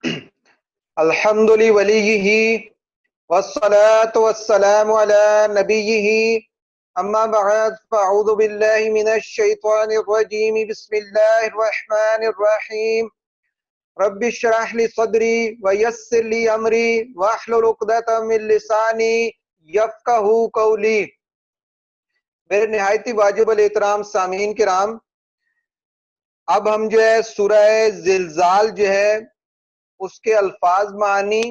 الحمد لوليه والصلاة والسلام على نبيه أما بعد فأعوذ بالله من الشيطان الرجيم بسم الله الرحمن الرحيم رب اشرح لي صدري ويسر لي أمري واحلل عقدة من لساني يفقهوا قولي۔ میرے نہایتی واجب الاحترام سامعین کرام، اب ہم جو ہے سورہ زلزال جو ہے اس کے الفاظ، معانی،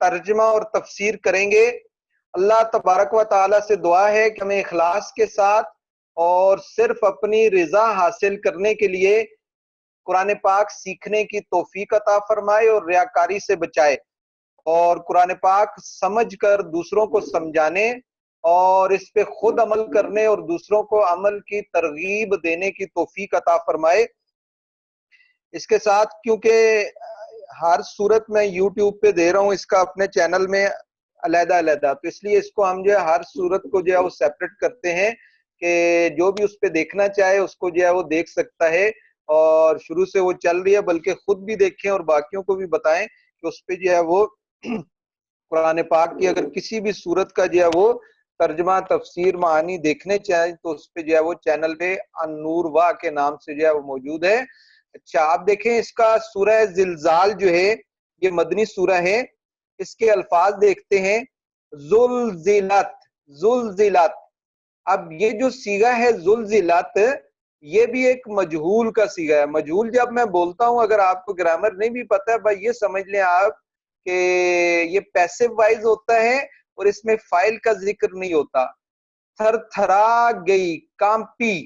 ترجمہ اور تفسیر کریں گے۔ اللہ تبارک و تعالیٰ سے دعا ہے کہ ہمیں اخلاص کے ساتھ اور صرف اپنی رضا حاصل کرنے کے لیے قرآن پاک سیکھنے کی توفیق عطا فرمائے اور ریاکاری سے بچائے، اور قرآن پاک سمجھ کر دوسروں کو سمجھانے اور اس پہ خود عمل کرنے اور دوسروں کو عمل کی ترغیب دینے کی توفیق عطا فرمائے۔ اس کے ساتھ کیونکہ ہر صورت میں یوٹیوب پہ دے رہا ہوں اس کا اپنے چینل میں علیحدہ علیحدہ، تو اس لیے اس کو ہم جو ہے ہر صورت کو جو ہے وہ سیپریٹ کرتے ہیں کہ جو بھی اس پہ دیکھنا چاہے اس کو جو ہے وہ دیکھ سکتا ہے، اور شروع سے وہ چل رہی ہے، بلکہ خود بھی دیکھیں اور باقیوں کو بھی بتائیں کہ اس پہ جو ہے وہ قرآن پاک کی اگر کسی بھی صورت کا جو ہے وہ ترجمہ، تفسیر، معانی دیکھنے چاہیں تو اس پہ جو ہے وہ چینل پہ النور وا کے نام سے جو ہے وہ موجود ہے۔ اچھا، آپ دیکھیں اس کا سورہ زلزال جو ہے یہ مدنی سورہ ہے۔ اس کے الفاظ دیکھتے ہیں، زلزلت، زلزلت۔ اب یہ جو صیغہ ہے زلزلت، یہ بھی ایک مجہول کا صیغہ ہے۔ مجہول جب میں بولتا ہوں، اگر آپ کو گرامر نہیں بھی پتہ ہے، بھائی یہ سمجھ لیں آپ کہ یہ پیسو وائز ہوتا ہے اور اس میں فائل کا ذکر نہیں ہوتا۔ تھر تھرا گئی، کامپی،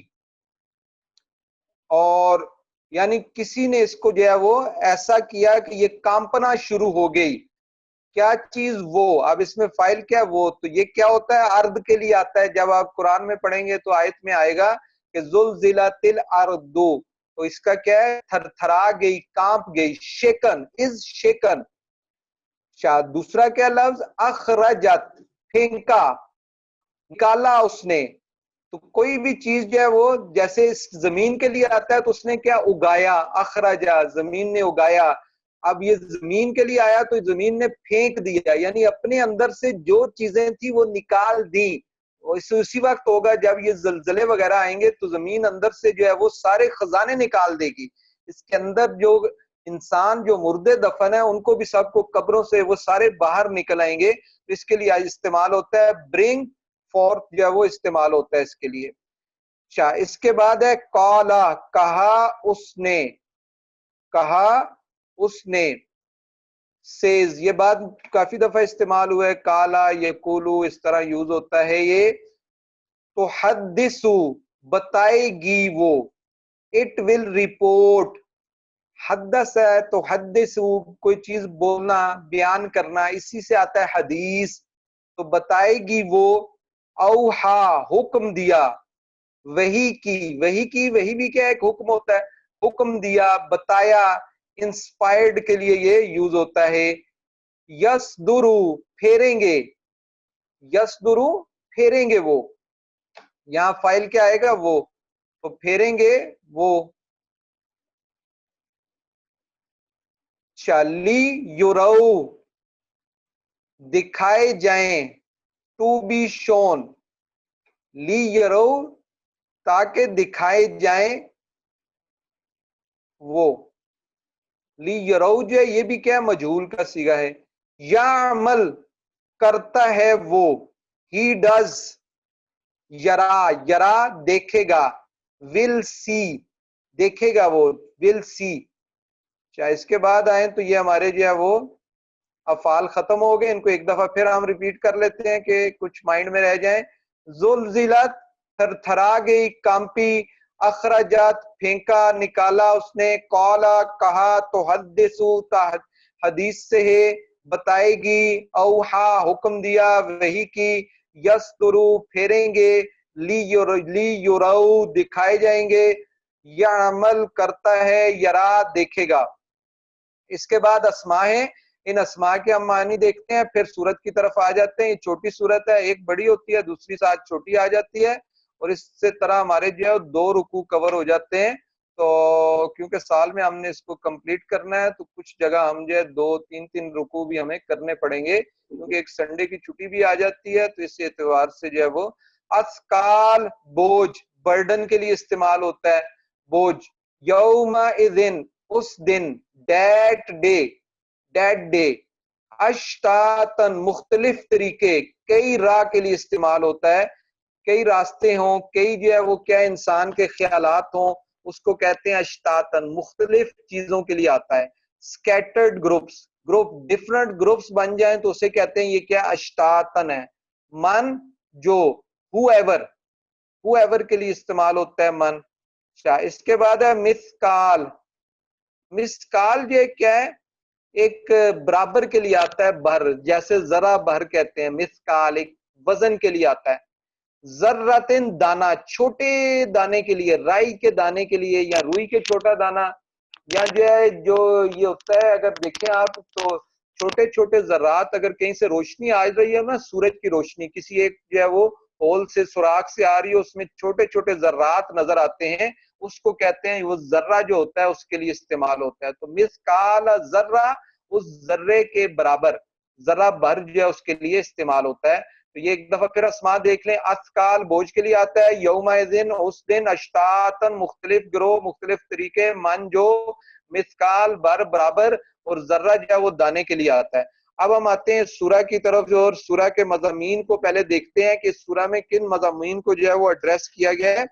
اور یعنی کسی نے اس کو جو ہے وہ ایسا کیا کہ یہ کامپنا شروع ہو گئی۔ کیا چیز؟ وہ۔ اب اس میں فائل کیا؟ وہ۔ تو یہ کیا ہوتا ہے؟ ارض کے لیے آتا ہے۔ جب آپ قرآن میں پڑھیں گے تو آیت میں آئے گا کہ زلزلت الارض، تو اس کا کیا ہے؟ تھر تھرا گئی، کانپ گئی، شیکن، از شیکن۔ دوسرا کیا لفظ؟ اخرجت، پھینکا، نکالا اس نے۔ تو کوئی بھی چیز جو ہے وہ جیسے اس زمین کے لیے آتا ہے تو اس نے کیا؟ اگایا، اخرجا، زمین نے اگایا۔ اب یہ زمین کے لیے آیا تو زمین نے پھینک دیا، یعنی اپنے اندر سے جو چیزیں تھی وہ نکال دی۔ اسی وقت ہوگا جب یہ زلزلے وغیرہ آئیں گے تو زمین اندر سے جو ہے وہ سارے خزانے نکال دے گی۔ اس کے اندر جو انسان جو مردے دفن ہے ان کو بھی سب کو قبروں سے وہ سارے باہر نکل آئیں گے۔ اس کے لیے استعمال ہوتا ہے برنگ فورتھ، جو ہے وہ استعمال ہوتا ہے اس کے لیے۔ اچھا، اس کے بعد ہے قالا، کہا اس نے، کہا اس نے، سیز، یہ بات کافی دفعہ استعمال ہوا ہے، کالا، یقولو، اس طرح یوز ہوتا ہے یہ۔ تو حدثو، بتائے گی وہ، اٹ ول رپورٹ۔ حدث ہے تو حدثو، کوئی چیز بولنا، بیان کرنا، اسی سے آتا ہے حدیث۔ تو بتائے گی وہ، اوحا، حکم دیا، وحی کی، وحی کی، وحی بھی کیا ایک حکم ہوتا ہے، حکم دیا، بتایا، انسپائرڈ کے لیے یہ یوز ہوتا ہے۔ یسدرو، پھیریں گے، یسدرو، پھیریں گے وہ، یہاں فائل کیا آئے گا؟ وہ، تو پھیریں گے وہ۔ چلی یورو، دکھائے جائیں، ٹو بی شون، لی یرو، تاکہ دکھائے جائیں وہ۔ لی یرو جو ہے یہ بھی کیا ہے؟ مجہول کا صیغہ ہے۔ یعمل، کرتا ہے وہ، ہی ڈز، یرا، یرا، دیکھے گا، ول سی، دیکھے گا وہ، ول سی۔ چاہے اس کے بعد آئیں تو یہ ہمارے جو ہے وہ افعال ختم ہو گئے، ان کو ایک دفعہ پھر ہم ریپیٹ کر لیتے ہیں کہ کچھ مائنڈ میں رہ جائیں۔ زلزلت، تھر تھرا گئی، کامپی، اخرجات، پھینکا، نکالا اس نے، قالا، کہا، تو حدثو، حدیث سے ہے، بتائے گی، اوحا، حکم دیا، وحی کی، یسترو، پھیریں گے، لی یورو، دکھائے جائیں گے، یعمل، کرتا ہے، یرا، دیکھے گا۔ اس کے بعد اسماء ہیں، ان اسماء کے ہم معنی دیکھتے ہیں، پھر سورت کی طرف آ جاتے ہیں۔ یہ چھوٹی سورت ہے، ایک بڑی ہوتی ہے، دوسری ساتھ چھوٹی آ جاتی ہے، اور اس سے طرح ہمارے جو ہے 2 رکوع کور ہو جاتے ہیں۔ تو کیونکہ سال میں ہم نے اس کو کمپلیٹ کرنا ہے تو کچھ جگہ ہم جو ہے 2 3 رکوع بھی ہمیں کرنے پڑیں گے، کیونکہ ایک سنڈے کی چھٹی بھی آ جاتی ہے، تو اس اعتبار سے جو ہے وہ اسکال بوجھ برڈن کے لیے استعمال ہوتا ہے. بوجھ یوم اذن اس دن، دیٹ ڈے، اشتاتن مختلف طریقے، کئی راہ کے لیے استعمال ہوتا ہے، کئی راستے ہوں، کئی جو ہے وہ کیا انسان کے خیالات ہوں، اس کو کہتے ہیں اشتاتن، مختلف چیزوں کے لیے آتا ہے. اسکیٹرڈ گروپ ڈفرنٹ گروپس بن جائیں تو اسے کہتے ہیں یہ کیا اشتاتن ہے. من جو ہو ایور کے لیے استعمال ہوتا ہے من. اس کے بعد ہے مسکال جو کیا ہے ایک برابر کے لیے آتا ہے، بھر، جیسے ذرا بھر کہتے ہیں، مسکال ایک وزن کے لیے آتا ہے. ذراتن دانا، چھوٹے دانے کے لیے، رائی کے دانے کے لیے یا روئی کے چھوٹا دانا، یا جو ہے جو یہ ہوتا ہے اگر دیکھیں آپ تو چھوٹے چھوٹے ذرات اگر کہیں سے روشنی آ رہی ہے نا، سورج کی روشنی کسی ایک جو ہے وہ ہول سے سوراخ سے آ رہی ہے، اس میں چھوٹے چھوٹے ذرات نظر آتے ہیں، اس کو کہتے ہیں وہ ذرہ جو ہوتا ہے اس کے لیے استعمال ہوتا ہے. تو مسکال ذرہ، اس ذرے کے برابر، ذرہ بھر جو ہے اس کے لیے استعمال ہوتا ہے. تو یہ ایک دفعہ پھر اسماء دیکھ لیں. اسکال بوجھ کے لیے آتا ہے، یوم اذن اس دن، اشتاتن مختلف گروہ مختلف طریقے، من جو، مسکال بر برابر، اور ذرہ جو ہے وہ دانے کے لیے آتا ہے. اب ہم آتے ہیں سورہ کی طرف، اور سورہ کے مضامین کو پہلے دیکھتے ہیں کہ اس سورہ میں کن مضامین کو جو ہے وہ ایڈریس کیا گیا ہے.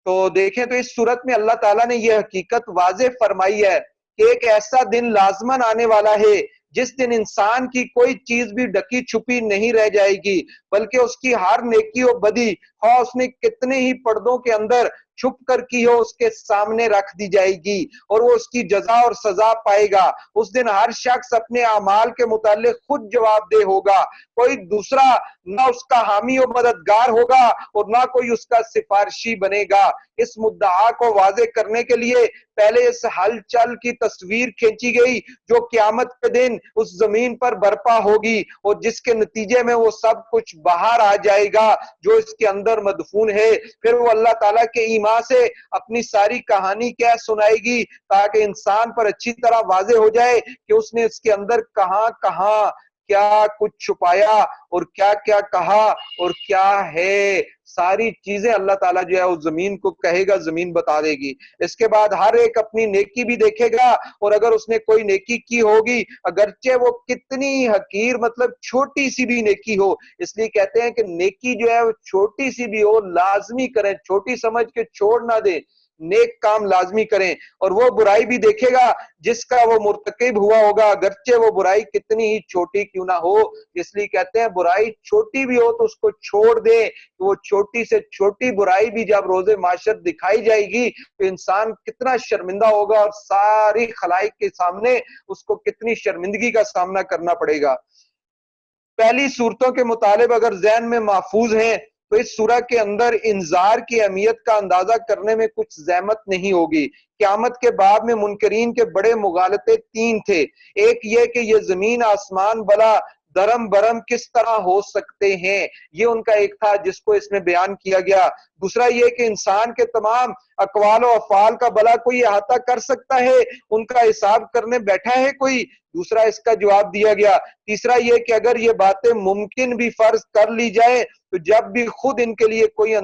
تو دیکھیں تو اس صورت میں اللہ تعالیٰ نے یہ حقیقت واضح فرمائی ہے کہ ایک ایسا دن لازماً آنے والا ہے جس دن انسان کی کوئی چیز بھی ڈکی چھپی نہیں رہ جائے گی، بلکہ اس کی ہر نیکی و بدی، ہاں اس نے کتنے ہی پردوں کے اندر چھپ کر کی ہو، اس کے سامنے رکھ دی جائے گی، اور وہ اس کی جزا اور سزا پائے گا. اس دن ہر شخص اپنے اعمال کے متعلق خود جواب دہ ہوگا، کوئی دوسرا نہ اس کا حامی و مددگار ہوگا اور نہ کوئی اس کا سفارشی بنے گا. اس مدعا کو واضح کرنے کے لیے پہلے اس ہلچل کی تصویر کھینچی گئی جو قیامت کے دن اس زمین پر برپا ہوگی، اور جس کے نتیجے میں وہ سب کچھ باہر آ جائے گا جو اس کے اندر مدفون ہے. پھر وہ اللہ تعالیٰ کے ایما سے اپنی ساری کہانی کہہ سنائے گی تاکہ انسان پر اچھی طرح واضح ہو جائے کہ اس نے اس کے اندر کہاں کہاں کیا کچھ چھپایا اور کیا کیا کہا اور کیا ہے. ساری چیزیں اللہ تعالیٰ جو ہے اس زمین کو کہے گا، زمین بتا دے گی. اس کے بعد ہر ایک اپنی نیکی بھی دیکھے گا، اور اگر اس نے کوئی نیکی کی ہوگی، اگرچہ وہ کتنی حقیر مطلب چھوٹی سی بھی نیکی ہو، اس لیے کہتے ہیں کہ نیکی جو ہے وہ چھوٹی سی بھی ہو لازمی کریں، چھوٹی سمجھ کے چھوڑ نہ دیں، نیک کام لازمی کریں. اور وہ برائی بھی دیکھے گا جس کا وہ مرتکب ہوا ہوگا، اگرچہ وہ برائی کتنی ہی چھوٹی کیوں نہ ہو. اس لیے کہتے ہیں برائی چھوٹی بھی ہو تو اس کو چھوڑ دیں. وہ چھوٹی سے چھوٹی برائی بھی جب روز معاشر دکھائی جائے گی تو انسان کتنا شرمندہ ہوگا، اور ساری خلائق کے سامنے اس کو کتنی شرمندگی کا سامنا کرنا پڑے گا. پہلی صورتوں کے مطالب اگر ذہن میں محفوظ ہیں تو اس سورہ کے اندر انذار کی اہمیت کا اندازہ کرنے میں کچھ زحمت نہیں ہوگی. قیامت کے باب میں منکرین کے بڑے مغالطے 3 تھے. ایک یہ کہ یہ زمین آسمان بلا درم برم کس طرح ہو سکتے ہیں، یہ ان کا ایک تھا جس کو اس میں بیان کیا گیا. دوسرا یہ کہ انسان کے تمام اقوال و افعال کا بلا کوئی احاطہ کر سکتا ہے، ان کا حساب کرنے بیٹھا ہے کوئی. دوسرا اس کا جواب دیا گیا. تیسرا یہ کہ اگر یہ باتیں ممکن بھی فرض کر لی جائے تو جب بھی خود ان کے لیے کوئی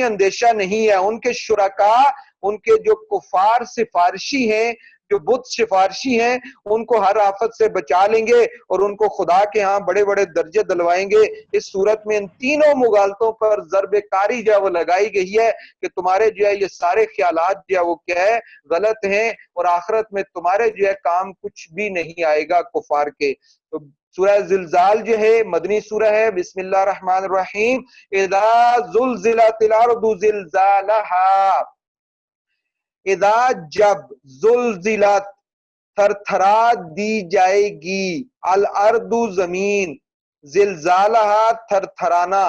اندیشہ نہیں ہے، ان کے شرکاء، ان کے جو کفار سفارشی ہیں، جو بت سفارشی ہیں، ان کو ہر آفت سے بچا لیں گے اور ان کو خدا کے ہاں بڑے بڑے درجے دلوائیں گے. اس صورت میں ان تینوں مغالطوں پر ضرب کاری جو ہے وہ لگائی گئی ہے کہ تمہارے جو ہے یہ سارے خیالات جو ہے وہ کیا ہے، غلط ہیں، اور آخرت میں تمہارے جو ہے کام کچھ بھی نہیں آئے گا کفار کے. تو سورہ زلزال جو ہے مدنی سورہ ہے. بسم اللہ الرحمن الرحیم. اذا زلزلت الارض زلزالها، اذا جب، زلزلت تھر تھرا دی جائے گی، الارض زمین، زلزالها تھر تھرانا.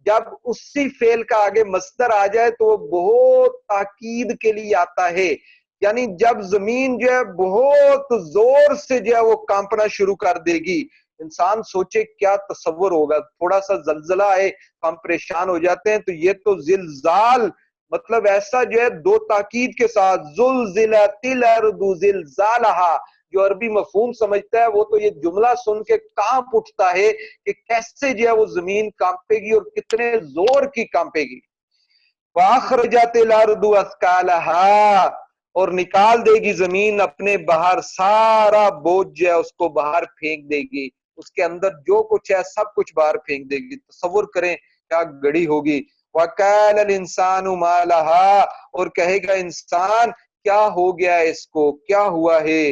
جب اسی فعل کا آگے مصدر آ جائے تو وہ بہت تاکید کے لیے آتا ہے، یعنی جب زمین جو ہے بہت زور سے جو ہے وہ کانپنا شروع کر دے گی. انسان سوچے کیا تصور ہوگا، تھوڑا سا زلزلہ ہے ہم پریشان ہو جاتے ہیں، تو یہ تو زلزال مطلب ایسا جو ہے دو تاکید کے ساتھ، زلزلت الارض زلزالہا، جو عربی مفہوم سمجھتا ہے وہ تو یہ جملہ سن کے کانپ اٹھتا ہے کہ کیسے جو ہے وہ زمین کانپے گی اور کتنے زور کی کانپے گی۔ وَأَخْرَجَتِ الْأَرْضُ أَثْقَالَهَا، اور نکال دے گی زمین اپنے باہر سارا بوجھ جو ہے اس کو باہر پھینک دے گی، اس کے اندر جو کچھ ہے سب کچھ باہر پھینک دے گی۔ تصور کریں کیا گڑی ہوگی۔ وَقَالَ الْإِنسَانُ مَا لَهَا، اور کہے گا انسان کیا ہو گیا اس کو، کیا ہوا ہے۔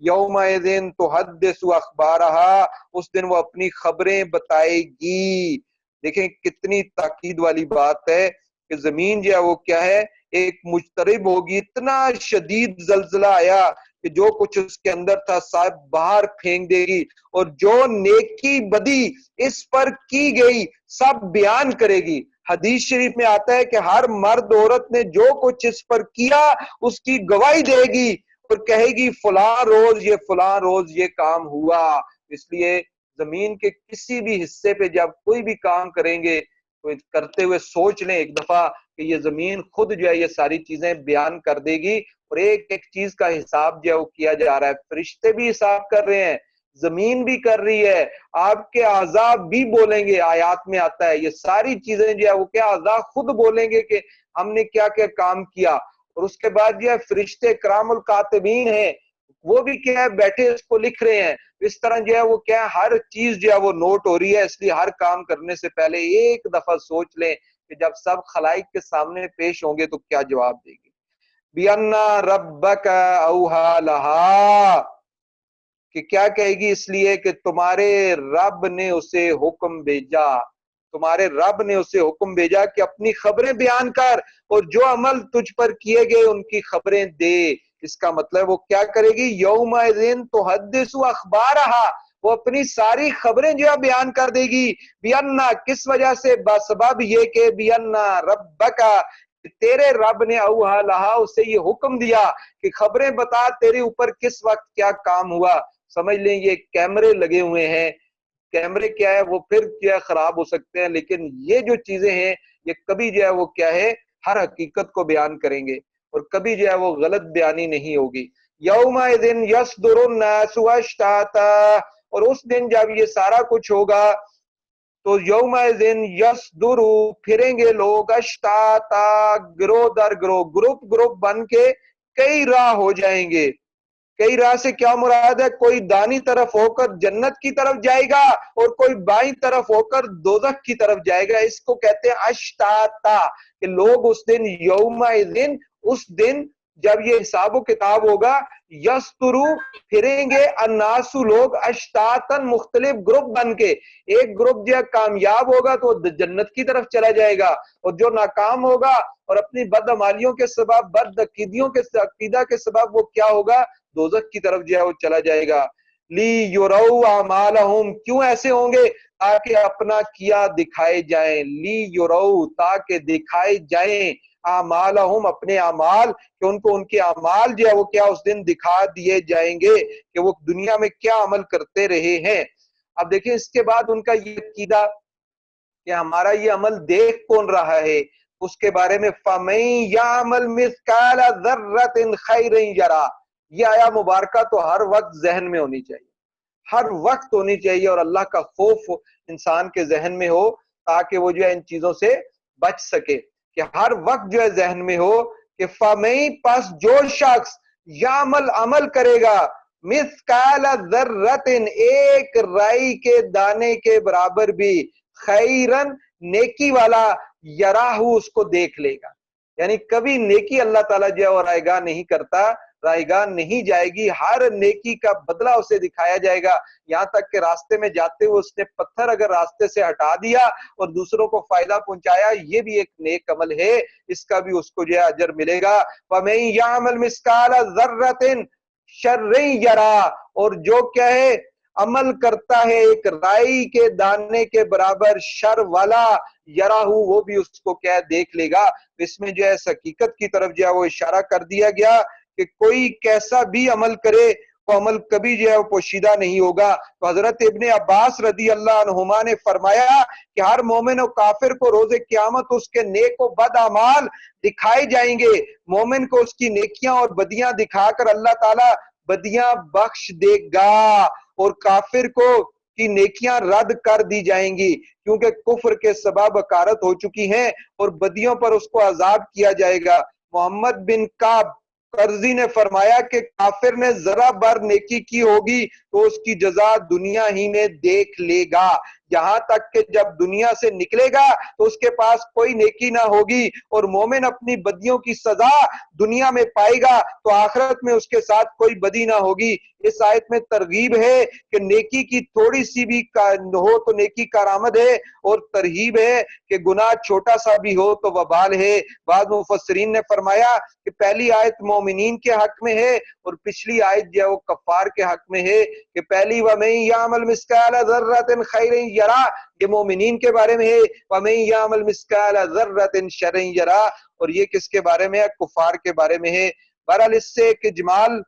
يَوْمَئِذٍ تُحَدِّثُ أَخْبَارَهَا، اس دن وہ اپنی خبریں بتائے گی۔ دیکھیں کتنی تاکید والی بات ہے کہ زمین جو ہے وہ کیا ہے، ایک مجترب ہوگی۔ اتنا شدید زلزلہ آیا کہ جو کچھ اس کے اندر تھا سب باہر پھینک دے گی، اور جو نیکی بدی اس پر کی گئی سب بیان کرے گی۔ حدیث شریف میں آتا ہے کہ ہر مرد عورت نے جو کچھ اس پر کیا اس کی گواہی دے گی اور کہے گی فلاں روز یہ کام ہوا۔ اس لیے زمین کے کسی بھی حصے پہ جب کوئی بھی کام کریں گے تو کرتے ہوئے سوچ لیں ایک دفعہ کہ یہ زمین خود جو ہے یہ ساری چیزیں بیان کر دے گی، اور ایک ایک چیز کا حساب جو ہے وہ کیا جا رہا ہے۔ فرشتے بھی حساب کر رہے ہیں، زمین بھی کر رہی ہے، آپ کے اعضاء بھی بولیں گے۔ آیات میں آتا ہے یہ ساری چیزیں جو ہے وہ کیا اعضاء خود بولیں گے کہ ہم نے کیا کیا کام کیا۔ اور اس کے بعد جو ہے فرشتے کرام الکاتبین ہیں، وہ بھی کیا ہے بیٹھے اس کو لکھ رہے ہیں۔ اس طرح جو ہے وہ کیا ہے ہر چیز جو ہے وہ نوٹ ہو رہی ہے۔ اس لیے ہر کام کرنے سے پہلے ایک دفعہ سوچ لیں کہ جب سب خلائق کے سامنے پیش ہوں گے تو کیا جواب دے گی۔ بِأَنَّ رَبَّكَ أَوْحَىٰ لَهَا، کہ کیا کہے گی، اس لیے کہ تمہارے رب نے اسے حکم بھیجا، تمہارے رب نے اسے حکم بھیجا کہ اپنی خبریں بیان کر اور جو عمل تجھ پر کیے گئے ان کی خبریں دے۔ اس کا مطلب وہ کیا کرے گی، یومئذ تحدث اخبارہا، وہ اپنی ساری خبریں جو ہے بیان کر دے گی۔ بیانہ، کس وجہ سے، بسبب یہ کہ بیانہ ربک، تیرے رب نے اوہا لہا، اسے یہ حکم دیا کہ خبریں بتا تیرے اوپر کس وقت کیا کام ہوا۔ سمجھ لیں یہ کیمرے لگے ہوئے ہیں، کیمرے کیا ہے وہ پھر کیا خراب ہو سکتے ہیں، لیکن یہ جو چیزیں ہیں یہ کبھی جو ہے وہ کیا ہے ہر حقیقت کو بیان کریں گے اور کبھی جو ہے وہ غلط بیانی نہیں ہوگی۔ یومئذ یصدر الناس اشتاتا، اور اس دن جب یہ سارا کچھ ہوگا تو یومئذ یصدر، پھریں گے لوگ، اشتاتا، گروہ در گروہ، گروپ بن کے کئی راہ ہو جائیں گے۔ کئی راہ سے کیا مراد ہے، کوئی دانی طرف ہو کر جنت کی طرف جائے گا اور کوئی بائیں طرف ہو کر دوزخ کی طرف جائے گا۔ اس کو کہتے ہیں اشتاتا، کہ لوگ اس دن، یومئذ، اس دن جب یہ حساب و کتاب ہوگا، یسترو، پھریں گے، الناس، لوگ، اشتاتن، مختلف گروپ بن کے۔ ایک گروپ جو کامیاب ہوگا تو جنت کی طرف چلا جائے گا، اور جو ناکام ہوگا اور اپنی بدعمالیوں کے سبب، بد عقیدہ کے سبب وہ کیا ہوگا، دوزخ کی طرف جو ہے وہ چلا جائے گا۔ لی یرو اعمالہم، کیوں ایسے ہوں گے، تاکہ اپنا کیا دکھائے جائیں، لی یرو، تاکہ دکھائے جائیں، اعمالہم، اپنے اعمال، کہ ان کو ان کے اعمال جو ہے وہ کیا اس دن دکھا دیے جائیں گے کہ وہ دنیا میں کیا عمل کرتے رہے ہیں۔ اب دیکھیں اس کے بعد ان کا یہ عقیدہ کہ ہمارا یہ عمل دیکھ کون رہا ہے، اس کے بارے میں فَمَن يَعْمَلْ مِثْقَالَ ذَرَّةٍ خَيْرًا يَرَهُ، یہ آیا مبارکہ تو ہر وقت ذہن میں ہونی چاہیے، ہر وقت ہونی چاہیے، اور اللہ کا خوف انسان کے ذہن میں ہو تاکہ وہ جو ہے ان چیزوں سے بچ سکے، کہ ہر وقت جو ہے ذہن میں ہو کہ فَمَن، پس جو شخص، یعمل، عمل کرے گا، مثقال ذرۃ، ایک رائی کے دانے کے برابر بھی، خیرن، نیکی والا، یراہ، اس کو دیکھ لے گا۔ یعنی کبھی نیکی اللہ تعالیٰ جو ہے وہ رائیگاہ نہیں کرتا، رائیگاہ نہیں جائے گی، ہر نیکی کا بدلہ اسے دکھایا جائے گا، یہاں تک کہ راستے میں جاتے ہوئے اس نے پتھر اگر راستے سے ہٹا دیا اور دوسروں کو فائدہ پہنچایا، یہ بھی ایک نیک عمل ہے، اس کا بھی اس کو جو ہے اجر ملے گا۔ وَمَن يَعْمَلْ مِثْقَالَ ذَرَّةٍ شَرًّا يَرَهُ، اور جو کیا ہے عمل کرتا ہے ایک رائی کے دانے کے برابر شر والا، یراہ، وہ بھی اس کو کیا دیکھ لے گا۔ اس میں جو ہے حقیقت کی طرف جو ہے وہ اشارہ کر دیا گیا کہ کوئی کیسا بھی عمل کرے وہ عمل کبھی جو ہے وہ پوشیدہ نہیں ہوگا۔ تو حضرت ابن عباس رضی اللہ عنہما نے فرمایا کہ ہر مومن و کافر کو روز قیامت اس کے نیک و بد اعمال دکھائے جائیں گے۔ مومن کو اس کی نیکیاں اور بدیاں دکھا کر اللہ تعالیٰ بدیاں بخش دے گا، اور کافر کو کی نیکیاں رد کر دی جائیں گی، کیونکہ کفر کے سبب اکارت ہو چکی ہیں، اور بدیوں پر اس کو عذاب کیا جائے گا۔ محمد بن کعب قرظی نے فرمایا کہ کافر نے ذرا بر نیکی کی ہوگی تو اس کی جزا دنیا ہی میں دیکھ لے گا، یہاں تک کہ جب دنیا سے نکلے گا تو اس کے پاس کوئی نیکی نہ ہوگی، اور مومن اپنی بدیوں کی سزا دنیا میں پائے گا تو آخرت میں اس کے ساتھ کوئی بدی نہ ہوگی۔ اس آیت میں ترغیب ہے کہ نیکی کی تھوڑی سی بھی ہو تو نیکی کارآمد ہے، اور ترہیب ہے کہ گناہ چھوٹا سا بھی ہو تو وبال ہے۔ بعض مفسرین نے فرمایا کہ پہلی آیت مومنین کے حق میں ہے، اور پچھلی آیت جو ہے وہ کفار کے حق میں ہے، کہ پہلی وَمَن يَعْمَلْ مِثْقَالَ ذَرَّةٍ خَيْرًا يَرَهُ، یہ مومنین کے بارے میں ہے، وَمَن يَعْمَلْ مِثْقَالَ ذَرَّةٍ شَرًّا يَرَهُ، اور یہ کس کے بارے میں ہے؟ کفار کے بارے میں ہے۔ بہرحال اس سے ایک اجمال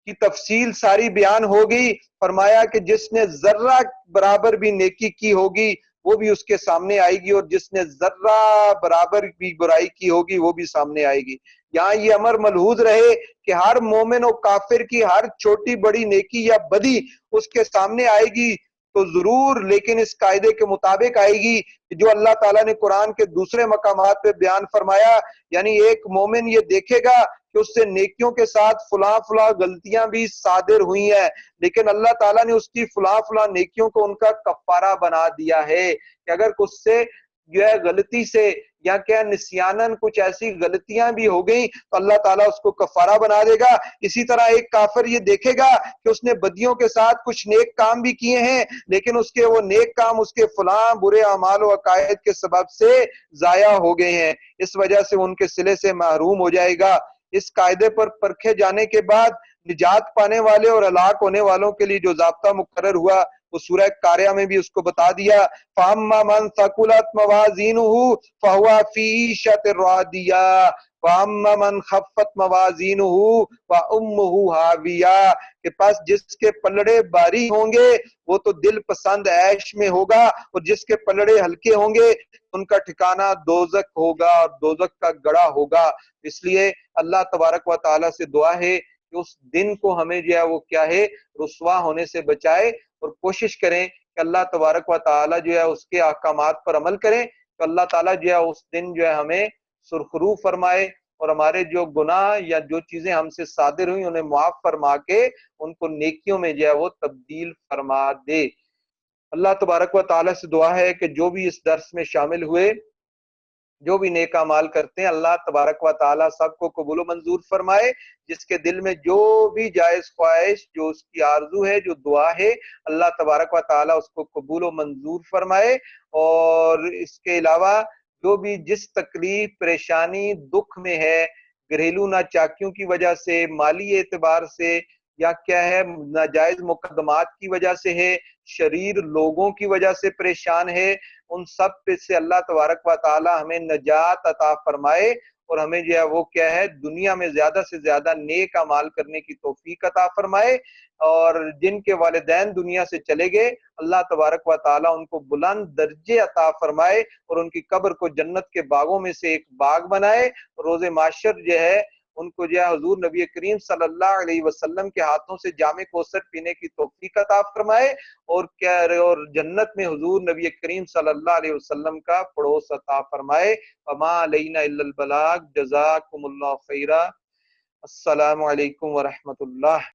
کی تفصیل ساری بیان ہوگی۔ فرمایا کہ جس نے ذرہ برابر بھی نیکی کی ہوگی وہ بھی اس کے سامنے آئے گی، اور جس نے ذرہ برابر بھی برائی کی ہوگی وہ بھی سامنے آئے گی۔ یہاں یہ امر ملحوظ رہے کہ ہر مومن و کافر کی ہر چھوٹی بڑی نیکی یا بدی اس کے سامنے آئے گی تو ضرور، لیکن اس قاعدے کے مطابق آئے گی جو اللہ تعالیٰ نے قرآن کے دوسرے مقامات پہ بیان فرمایا، یعنی ایک مومن یہ دیکھے گا کہ اس سے نیکیوں کے ساتھ فلاں فلاں غلطیاں بھی صادر ہوئی ہیں، لیکن اللہ تعالیٰ نے اس کی فلاں فلاں نیکیوں کو ان کا کفارہ بنا دیا ہے، کہ اگر کچھ سے جو ہے غلطی سے یا کیا نسیانن کچھ ایسی غلطیاں بھی ہو گئیں تو اللہ تعالیٰ اس کو کفارہ بنا دے گا۔ اسی طرح ایک کافر یہ دیکھے گا کہ اس نے بدیوں کے ساتھ کچھ نیک کام بھی کیے ہیں، لیکن اس کے وہ نیک کام اس کے فلاں برے اعمال و عقائد کے سبب سے ضائع ہو گئے ہیں، اس وجہ سے ان کے صلے سے محروم ہو جائے گا۔ اس قاعدے پر پرکھے جانے کے بعد نجات پانے والے اور ہلاک ہونے والوں کے لیے جو ضابطہ مقرر ہوا وہ سورہ قاریہ میں بھی اس کو بتا دیا۔ فَأَمَّا مَنْ ثَقُلَتْ مَوَازِينُهُ فَهُوَ فِي عِيشَةٍ رَاضِيَةٍ وَأَمَّا مَنْ خَفَّتْ مَوَازِينُهُ فَأُمُّهُ هَاوِيَةٌ، کہ پس جس کے پلڑے باری ہوں گے وہ تو دل پسند عیش میں ہوگا، اور جس کے پلڑے ہلکے ہوں گے ان کا ٹھکانہ دوزخ ہوگا، اور دوزخ کا گڑھا ہوگا۔ اس لیے اللہ تبارک و تعالیٰ سے دعا ہے کہ اس دن کو ہمیں جو ہے وہ کیا ہے رسوا ہونے سے بچائے، اور کوشش کریں کہ اللہ تبارک و تعالیٰ جو ہے اس کے احکامات پر عمل کریں، تو اللہ تعالیٰ جو ہے اس دن جو ہے ہمیں سرخرو فرمائے، اور ہمارے جو گناہ یا جو چیزیں ہم سے صادر ہوئی انہیں معاف فرما کے ان کو نیکیوں میں جو ہے وہ تبدیل فرما دے۔ اللہ تبارک و تعالیٰ سے دعا ہے کہ جو بھی اس درس میں شامل ہوئے، جو بھی نیک اعمال کرتے ہیں، اللہ تبارک و تعالیٰ سب کو قبول و منظور فرمائے۔ جس کے دل میں جو بھی جائز خواہش، جو اس کی آرزو ہے، جو دعا ہے، اللہ تبارک و تعالیٰ اس کو قبول و منظور فرمائے۔ اور اس کے علاوہ جو بھی جس تکلیف، پریشانی، دکھ میں ہے، گھریلو ناچاکیوں کی وجہ سے، مالی اعتبار سے، یا کیا ہے ناجائز مقدمات کی وجہ سے ہے، شریر لوگوں کی وجہ سے پریشان ہے، ان سب پہ سے اللہ تبارک و تعالی ہمیں نجات عطا فرمائے، اور ہمیں جو ہے وہ کیا ہے دنیا میں زیادہ سے زیادہ نیک اعمال کرنے کی توفیق عطا فرمائے۔ اور جن کے والدین دنیا سے چلے گئے اللہ تبارک و تعالی ان کو بلند درجے عطا فرمائے، اور ان کی قبر کو جنت کے باغوں میں سے ایک باغ بنائے، اور روز محشر جو ہے ان کو جو ہے حضور نبی کریم صلی اللہ علیہ وسلم کے ہاتھوں سے جام کوثر پینے کی توفیق عطا فرمائے، اور کیا اور جنت میں حضور نبی کریم صلی اللہ علیہ وسلم کا پڑوس عطا فرمائے۔ وما علینا الا البلاغ، جزاکم اللہ خیرا، السلام علیکم ورحمۃ اللہ۔